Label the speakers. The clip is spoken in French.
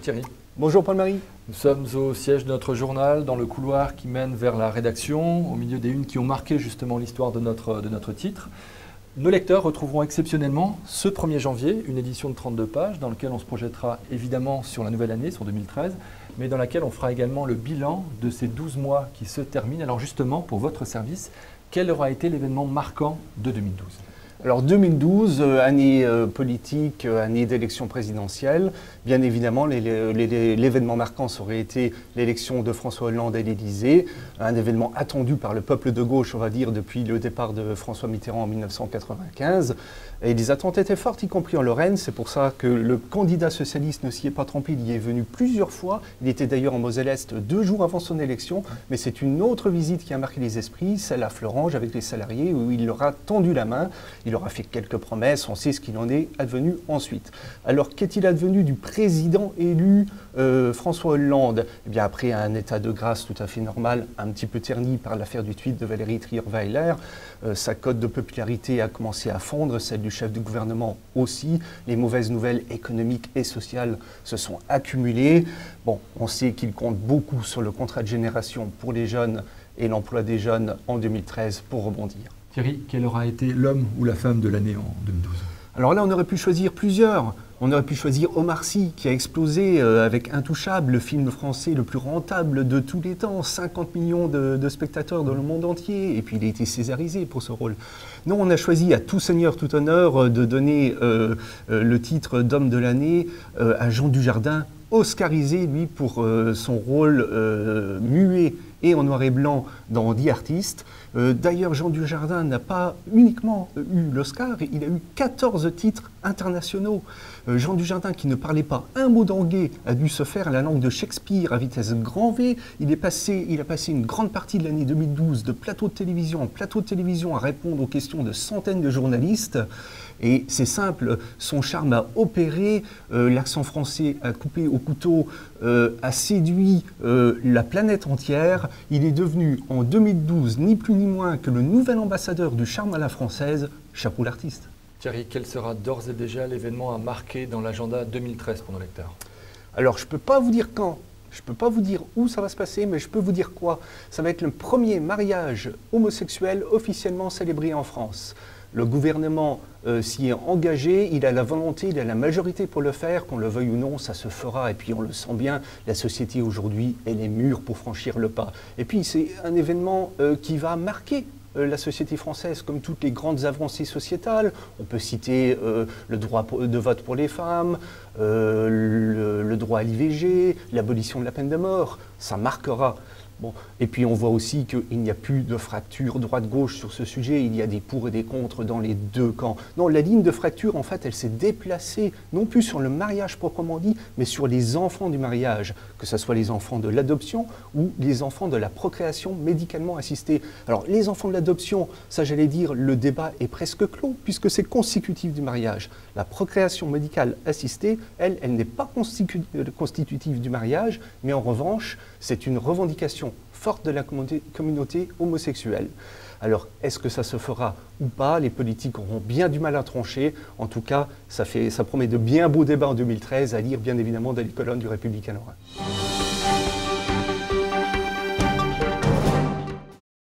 Speaker 1: Thierry.
Speaker 2: Bonjour Paul-Marie.
Speaker 1: Nous sommes au siège de notre journal, dans le couloir qui mène vers la rédaction, au milieu des unes qui ont marqué justement l'histoire de notre titre. Nos lecteurs retrouveront exceptionnellement ce 1er janvier une édition de 32 pages dans laquelle on se projettera évidemment sur la nouvelle année, sur 2013, mais dans laquelle on fera également le bilan de ces 12 mois qui se terminent. Alors justement, pour votre service, quel aura été l'événement marquant de 2012 ?
Speaker 2: Alors 2012, année politique, année d'élection présidentielle. Bien évidemment, l'événement marquant aurait été l'élection de François Hollande à l'Élysée, un événement attendu par le peuple de gauche, on va dire, depuis le départ de François Mitterrand en 1995. Et les attentes étaient fortes, y compris en Lorraine. C'est pour ça que le candidat socialiste ne s'y est pas trompé. Il y est venu plusieurs fois. Il était d'ailleurs en Moselle-Est 2 jours avant son élection. Mais c'est une autre visite qui a marqué les esprits, celle à Florange avec les salariés, où il leur a tendu la main. Il leur a fait quelques promesses. On sait ce qu'il en est advenu ensuite. Alors, qu'est-il advenu du président élu François Hollande? Eh bien, après un état de grâce tout à fait normal, un petit peu terni par l'affaire du tweet de Valérie Trierweiler, sa cote de popularité a commencé à fondre, celle du chef du gouvernement aussi. Les mauvaises nouvelles économiques et sociales se sont accumulées. Bon, on sait qu'il compte beaucoup sur le contrat de génération pour les jeunes et l'emploi des jeunes en 2013 pour rebondir.
Speaker 1: Thierry, quel aura été l'homme ou la femme de l'année en 2012 ?
Speaker 2: Alors là, on aurait pu choisir plusieurs. On aurait pu choisir Omar Sy, qui a explosé avec Intouchable, le film français le plus rentable de tous les temps. 50 millions de spectateurs dans le monde entier. Et puis il a été césarisé pour ce rôle. Non, on a choisi à tout seigneur, tout honneur de donner le titre d'homme de l'année à Jean Dujardin, oscarisé, lui, pour son rôle muet et en noir et blanc dans The Artist. D'ailleurs, Jean Dujardin n'a pas uniquement eu l'Oscar, il a eu 14 titres internationaux. Jean Dujardin, qui ne parlait pas un mot d'anglais, a dû se faire la langue de Shakespeare à vitesse grand V. Il a passé une grande partie de l'année 2012 de plateau de télévision en plateau de télévision à répondre aux questions de centaines de journalistes. Et c'est simple, son charme a opéré, l'accent français a coupé au couteau, a séduit la planète entière. Il est devenu en 2012 ni plus ni moins que le nouvel ambassadeur du charme à la française. Chapeau l'artiste.
Speaker 1: Thierry, quel sera d'ores et déjà l'événement à marquer dans l'agenda 2013 pour nos lecteurs ?
Speaker 2: Alors, je ne peux pas vous dire quand, je ne peux pas vous dire où ça va se passer, mais je peux vous dire quoi. Ça va être le premier mariage homosexuel officiellement célébré en France. Le gouvernement s'y est engagé, il a la volonté, il a la majorité pour le faire, qu'on le veuille ou non, ça se fera. Et puis on le sent bien, la société aujourd'hui, elle est mûre pour franchir le pas. Et puis c'est un événement qui va marquer la société française, comme toutes les grandes avancées sociétales. On peut citer le droit de vote pour les femmes, le droit à l'IVG, l'abolition de la peine de mort. Ça marquera. Bon. Et puis on voit aussi qu'il n'y a plus de fracture droite-gauche sur ce sujet, il y a des pour et des contre dans les deux camps. Non, la ligne de fracture, en fait, elle s'est déplacée, non plus sur le mariage proprement dit, mais sur les enfants du mariage, que ce soit les enfants de l'adoption ou les enfants de la procréation médicalement assistée. Alors les enfants de l'adoption, ça j'allais dire, le débat est presque clos, puisque c'est constitutif du mariage. La procréation médicale assistée, elle n'est pas constitutive du mariage, mais en revanche, c'est une revendication forte de la communauté homosexuelle. Alors, est-ce que ça se fera ou pas? Les politiques auront bien du mal à trancher. En tout cas, ça promet de bien beaux débats en 2013, à lire bien évidemment dans les colonnes du Républicain Lorrain.